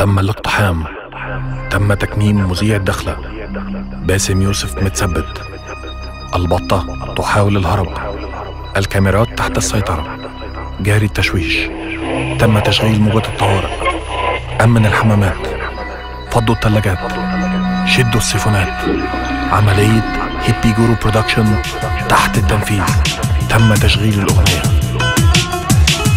تم الاقتحام. تم تكميم مذيع الدخلة باسم يوسف متثبت. البطة تحاول الهرب. الكاميرات تحت السيطرة. جاري التشويش. تم تشغيل موجة الطوارئ. أمن الحمامات. فضوا الثلاجات. شدوا السيفونات. عملية هيبي جورو برودكشن تحت التنفيذ. تم تشغيل الأغنية.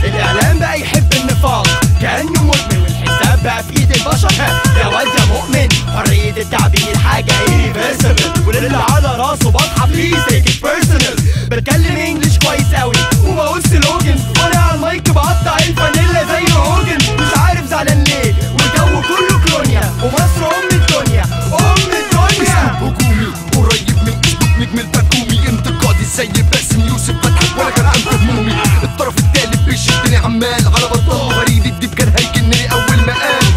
الإعلام بقى يحب النفاق كأنه مدمن، والحساب بقى في إيد البشر. يا واد يا مؤمن، حرية التعبير حاجة irreversible، واللي على راسه بطحة بليز take it personal. بتكلم انجلش كويس قوي وبقول سلوجن، وانا على المايك بقطع الفانيلا زي هوجن. مش عارف زعلان ليه، والجو كله كلونيا، ومصر أم الدنيا أم الدنيا. هجومي قريب من اسلوب نجم البكومي، انتقادي زي باسم يوسف بضحك ولا كان عنده همومي. الطرف التالت بيشدني عمال على بطال، غريب الديب كان هيجنني اول ما قال.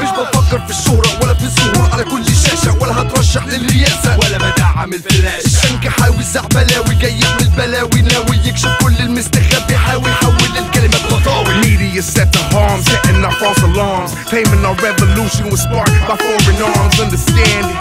مش بفكر في الشهرة ولا في الظهور على كل شاشة، ولا هترشح للرئاسة ولا بدعم الفلاشة. الشنك حاوي زعبلاوي جاي يحمل بلاوي، ناوي يكشف كل المستخبي، حاول يحول الكلمات خطاوي. Media set the harm, setting our false alarms, claiming our revolution was sparked by foreign arms. Understand it,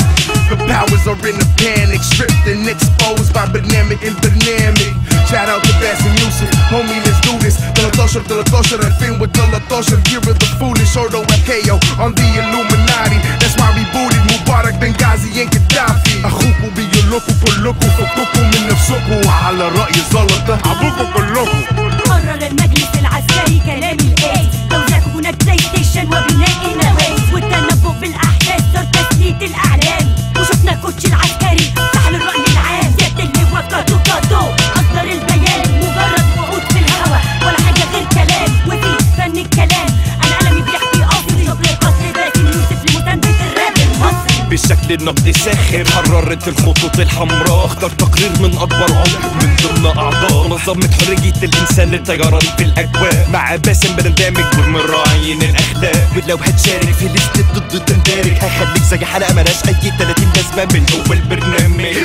the powers are in a panic, stripped and exposed by Barnamic and Barnamic. Shout out to Basim Yusuf, homie, let's do this. 13 الفين و13 year of the foolish, Ordo FKO on the Illuminati. That's why we booted Mubarak, Benghazi and Gaddafi. أخوكوا بيقولكوا كلكوا فككوا من نفسكوا، على رأي زلطة عبوكوا كلكوا. قرر المجلس العسكري كلام الآتي: توزيع كوبونات بلاي ستيشن وبناء نوادي، والتنبؤ بالأحداث صار تسليط الأعلام. وشفنا كوتش العسكري سحل الرأي العام، زيادة اللواء كاتو كاتو أصدر البيان. مجرد وعود في الهوا ولا حاجة غير كلام، وفي فن الكلام أنا قلمي بيحكي قصدي. شغل قصر باسم يوسف لمساندة الراب المصري. بالشكل النقدي ساخر حررت الخطوط الحمراء، اختار تقرير من اكبر عمر من ضمن اعضاء منظمة حرية الانسان للطيران في الاجواء. مع باسم بنندمج ضمن راعيين الاخلاق، ولو هتشارك في لستة ضد تندرج هخليك زي حلقة ملاش اي 30 لازمة من جوه البرنامج.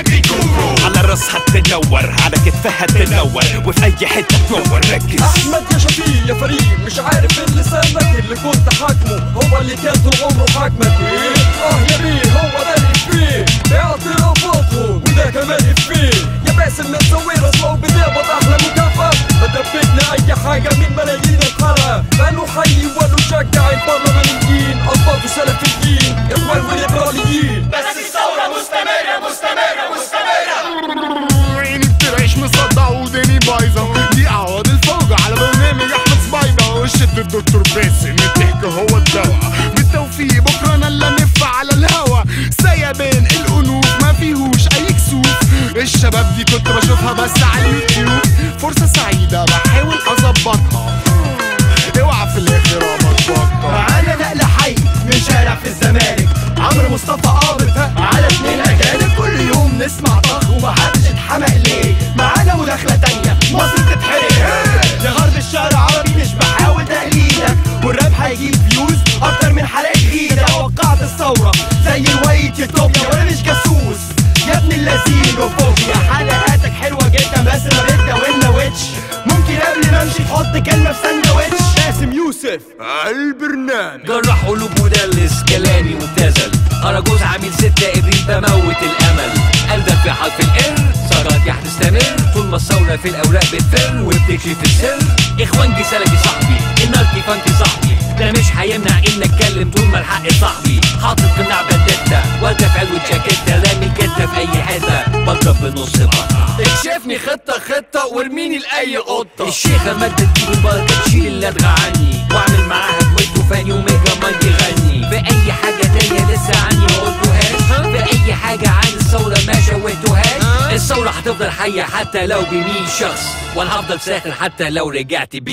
على راسها تنور، على كتفها تنور، وفي اي حتة تنور. ركز احمد يا شفيق يا فريق، مش عارف اللي سامك اللي كنت حاكمه هو اللي كان طول عمره حاكمك. ايه يا بيه هو ده الإفيه باعترافاتهم، وده كمان إفيه. يا باسم متصور اصله بتقبض احلى مكافأة، ما دبتنا اي حاجة من ملايين الحلقة. قالوا حي وقالوا شجع البرلمانيين، اضبطوا سلفيين اخوان والليبراليين. بس الثورة مستمرة مستمرة مستمرة. عيني بترعش مصدع وداني بايظة، دي أعواد الفوجة على برنامج أحمد صبايبة. وشد الدكتور باسم الضحك هو الدواء، بالتوفيق بكرة أنا اللي نفع على الهوا. سيبان الأنوف ما فيهوش أي كسوف، الشباب دي كنت بشوفها بس على اليوتيوب. فرصة سعيدة بحاول أظبطها، اوعى في الآخر أبطبطها. معانا نقل حي من شارع في الزمالك، عمرو مصطفى قابض على 2 أجانب. كل يوم نسمع طخ ومحدش اتحمق ليه. معانا مداخلة تانية، مصر تتحرق لغرب الشارع العربي، مش بحاول تقليدك. والراب هيجيب فيوز أكتر من حلقة جديدة. وقعت الثورة زي الوايت يوتوبيا، وأنا مش جاسوس يا ابن اللذين. وفوبيا حلقاتك حلوة جدا بس ما بتداولنا ويتش. ممكن قبل ما امشي تحط كلمة في ساندويتش. باسم يوسف البرنامج جرح قلوب مدلس كلامي مبتذل، أراجوز عامل 6 إبريل بموت الأمل. قلبك في حرف الإر ثغرات يح تستمر، طول ما الثورة في الأوراق بتفر وبتكشف السر. إخوانجي سلفي صاحبي، الناركي فانكي صاحبي، ده مش هيمنع إن أتكلم طول ما الحق صاحبي. حاطط قناع بندتا وردة في علبة جاكيتة، رامي الكتة في أي حتة بضرب بنص بقطة. اكشفني خطة وارميني لأي قطة. الشيخة مادة تجيب البركة تشيل اللي عني، واعمل معاها دويتو فاني وميجا مان يغني. في أي حاجة تانية لسه عني ما قلتوهاش، في أي حاجة عن الثورة ما شويتوهاش. الثورة هتفضل حية حتى لو ب100 شخص، وانا هفضل ساخر حتى لو رجعت B+.